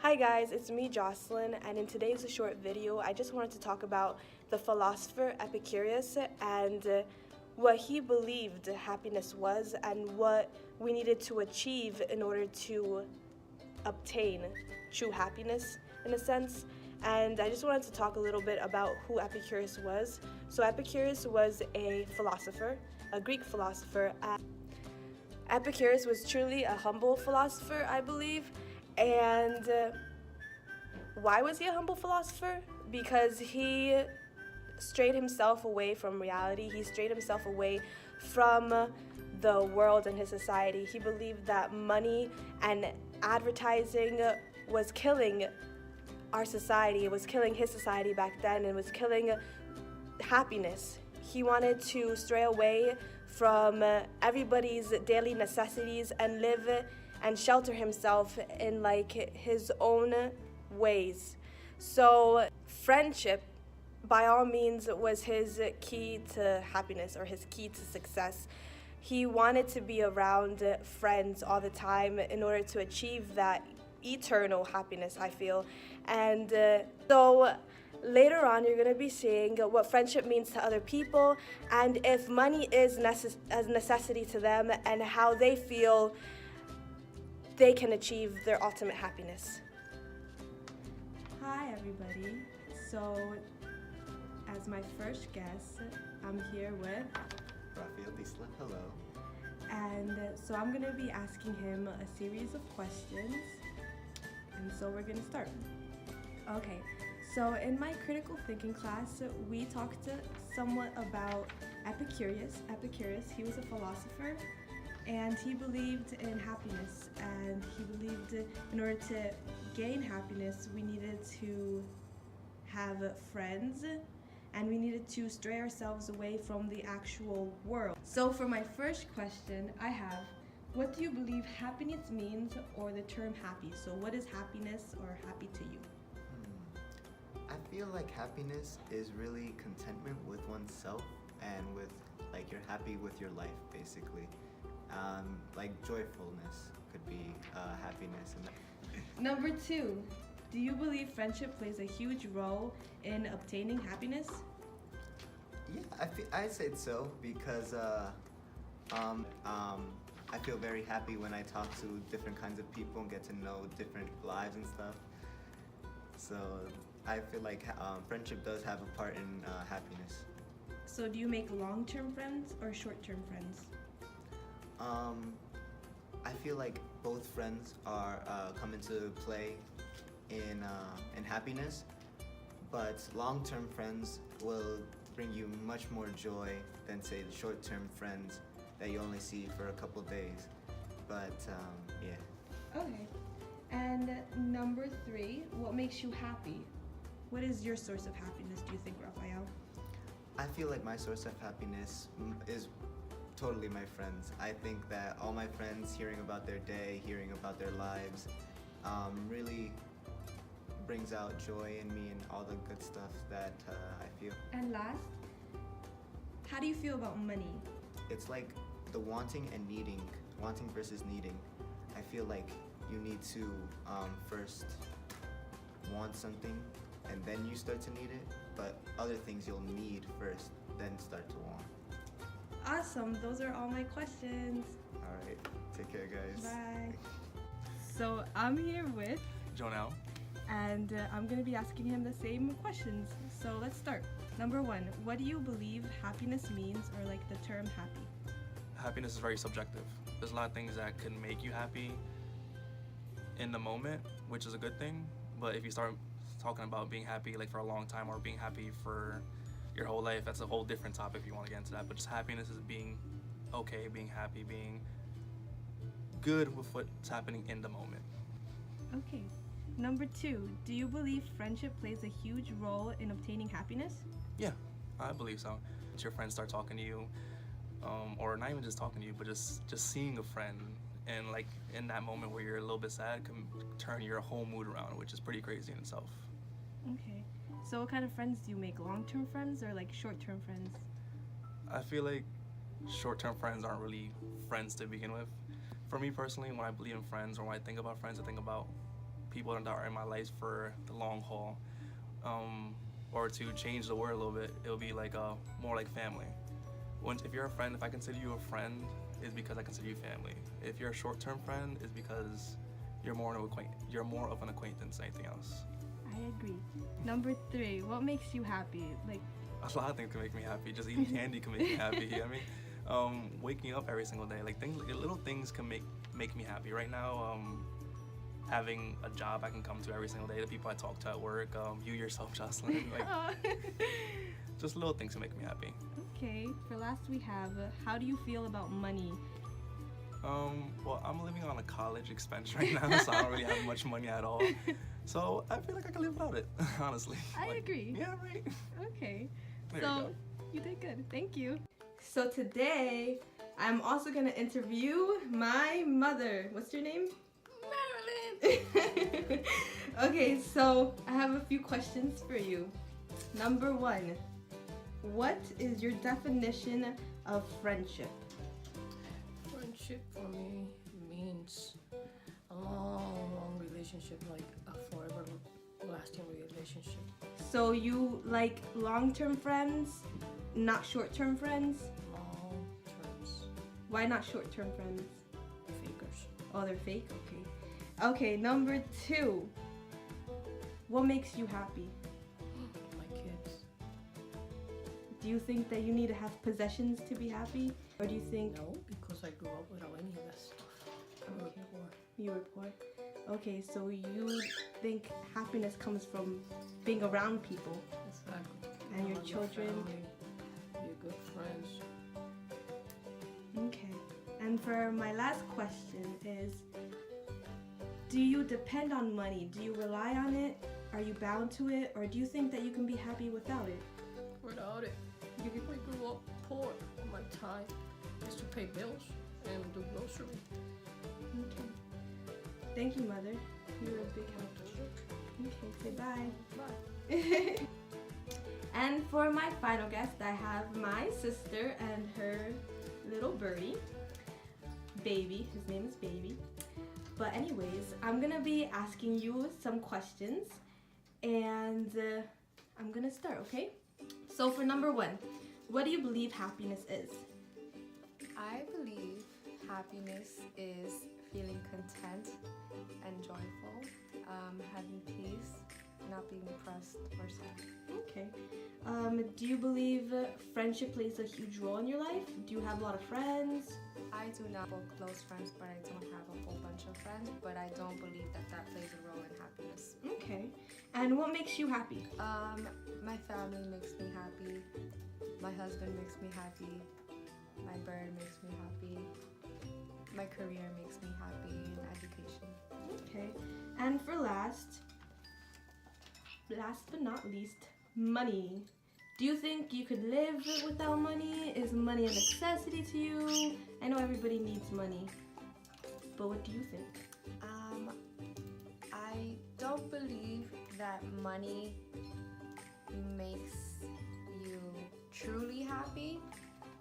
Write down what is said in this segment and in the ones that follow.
Hi guys, it's me Jocelyn, and in today's short video I just wanted to talk about the philosopher Epicurus and what he believed happiness was and what we needed to achieve in order to obtain true happiness in a sense. And I just wanted to talk a little bit about who Epicurus was. So Epicurus was a philosopher, a Greek philosopher. Epicurus was truly a humble philosopher, I believe. And why was he a humble philosopher? Because he strayed himself away from reality. He strayed himself away from the world and his society. He believed that money and advertising was killing our society. It was killing his society back then. It was killing happiness. He wanted to stray away from everybody's daily necessities and live and shelter himself in like his own ways. So friendship by all means was his key to happiness or his key to success. He wanted to be around friends all the time in order to achieve that eternal happiness, I feel. And so later on you're going to be seeing what friendship means to other people and if money is a necessity to them and how they feel they can achieve their ultimate happiness. Hi everybody. So as my first guest, I'm here with Rafael Disla, hello. And so I'm going to be asking him a series of questions. And so we're going to start. Okay, so in my critical thinking class, we talked somewhat about Epicurus. Epicurus, he was a philosopher, and he believed in happiness, and he believed in order to gain happiness, we needed to have friends, and we needed to stray ourselves away from the actual world. So for my first question, I have, what do you believe happiness means, or the term happy? So what is happiness or happy to you? I feel like happiness is really contentment with oneself and with, like, you're happy with your life, basically. Like joyfulness could be happiness. Number 2, do you believe friendship plays a huge role in obtaining happiness? Yeah, I'd say so because I feel very happy when I talk to different kinds of people and get to know different lives and stuff. So I feel like friendship does have a part in happiness. So do you make long-term friends or short-term friends? I feel like both friends are come into play in happiness, but long-term friends will bring you much more joy than, say, the short-term friends that you only see for a couple days. But yeah. Okay. And number 3, what makes you happy? What is your source of happiness, do you think, Rafael? I feel like my source of happiness is totally my friends. I think that all my friends hearing about their day, hearing about their lives, really brings out joy in me and all the good stuff that I feel. And last, how do you feel about money? It's like the wanting and needing, wanting versus needing. I feel like you need to first want something and then you start to need it, but other things you'll need first, then start to want. Awesome, those are all my questions. Alright, take care guys. Bye. So I'm here with Jonelle. and I'm going to be asking him the same questions. So let's start. Number 1, what do you believe happiness means, or like the term happy? Happiness is very subjective. There's a lot of things that can make you happy in the moment, which is a good thing, but if you start talking about being happy like for a long time or being happy for your whole life, that's a whole different topic if you want to get into that. But just happiness is being okay, being happy, being good with what's happening in the moment. Okay. Number 2, do you believe friendship plays a huge role in obtaining happiness? Yeah, I believe so. Once your friends start talking to you, or not even just talking to you, but just seeing a friend, and like in that moment where you're a little bit sad, can turn your whole mood around, which is pretty crazy in itself. Okay. So what kind of friends do you make? Long-term friends or like short-term friends? I feel like short-term friends aren't really friends to begin with. For me personally, when I believe in friends or when I think about friends, I think about people that are in my life for the long haul. Or to change the word a little bit, it'll be like more like family. If you're a friend, if I consider you a friend, it's because I consider you family. If you're a short-term friend, it's because you're more of an acquaintance than anything else. I agree. Number 3, what makes you happy? Like, A lot of things can make me happy. Just eating candy can make me happy. I mean, waking up every single day, like little things can make me happy. Right now, having a job I can come to every single day, the people I talk to at work, you yourself, Jocelyn, like just little things can make me happy. Okay, for last we have, how do you feel about money? Well, I'm living on a college expense right now, so I don't really have much money at all. So I feel like I can live without it, honestly. I agree. Yeah, right. Okay, There so you go. you did good. Thank you. So today, I'm also gonna interview my mother. What's your name? Marilyn. Okay, so I have a few questions for you. Number 1, what is your definition of friendship? Friendship for me means a long relationship, like a forever lasting relationship. So you like long-term friends, not short-term friends? Long terms. Why not short-term friends? Fakers. Oh, they're fake? Okay. Okay, number 2. What makes you happy? My kids. Do you think that you need to have possessions to be happy? Or do you think No, because I grew up without any of that stuff. We were Okay. poor. you were poor? Okay, so you think happiness comes from being around people. Exactly. And your Love children. family, your good friends. Okay. And for my last question is, do you depend on money? Do you rely on it? Are you bound to it? Or do you think that you can be happy without it? Without it, we grew up poor. My time is to pay bills and do grocery. Okay. Thank you, Mother. You were a big help. Okay, say bye. Bye. And for my final guest, I have my sister and her little birdie. Baby. His name is Baby. But anyways, I'm gonna be asking you some questions, and I'm gonna start, okay? So for number 1, what do you believe happiness is? I believe happiness is feeling content and joyful, having peace, not being depressed or sad. Okay. Do you believe friendship plays a huge role in your life? Do you have a lot of friends? I do not have close friends, but I don't have a whole bunch of friends, but I don't believe that plays a role in happiness. Okay. And what makes you happy? My family makes me happy, my husband makes me happy, my bird makes me happy, my career makes me happy, and education. Okay. And for last but not least, money. Do you think you could live without money? Is money a necessity to you? I know everybody needs money, but what do you think? I don't believe that money makes you truly happy,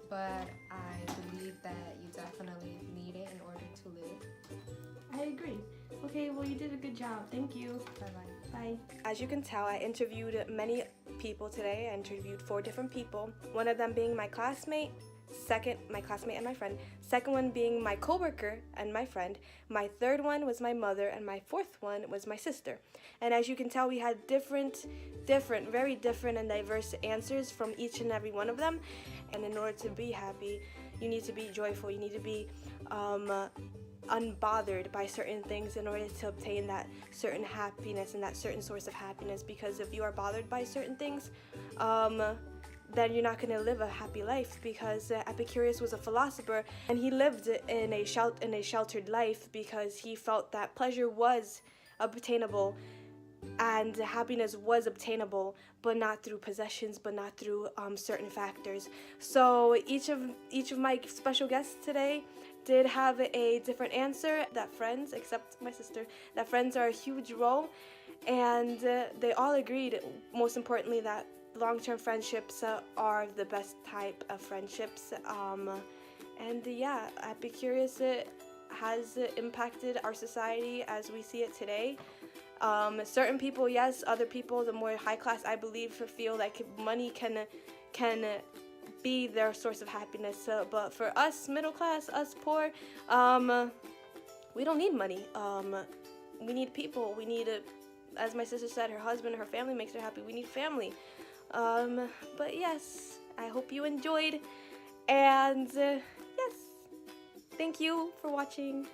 but I believe that you definitely need it in order to live. I agree. Okay, well, you did a good job. Thank you. Bye-bye. Bye. As you can tell, I interviewed many people today. I interviewed 4 different people. One of them being my classmate, my classmate and my friend. Second one being my coworker and my friend. My third one was my mother, and my fourth one was my sister. And as you can tell, we had very different and diverse answers from each and every one of them. And in order to be happy, you need to be joyful. You need to be unbothered by certain things in order to obtain that certain happiness and that certain source of happiness, because if you are bothered by certain things, then you're not going to live a happy life, because Epicurus was a philosopher and he lived in a sheltered life because he felt that pleasure was obtainable and happiness was obtainable, but not through possessions, but not through certain factors. So each of my special guests today did have a different answer. That friends, except my sister, that friends are a huge role, and they all agreed, most importantly, that long-term friendships are the best type of friendships. And yeah, Epicurus has impacted our society as we see it today. Certain people, yes. Other people, the more high class, I believe, feel like money can be their source of happiness. But for us, middle class, us poor, we don't need money. We need people. We need, as my sister said, her husband, her family makes her happy. We need family. But yes, I hope you enjoyed. And yes, thank you for watching.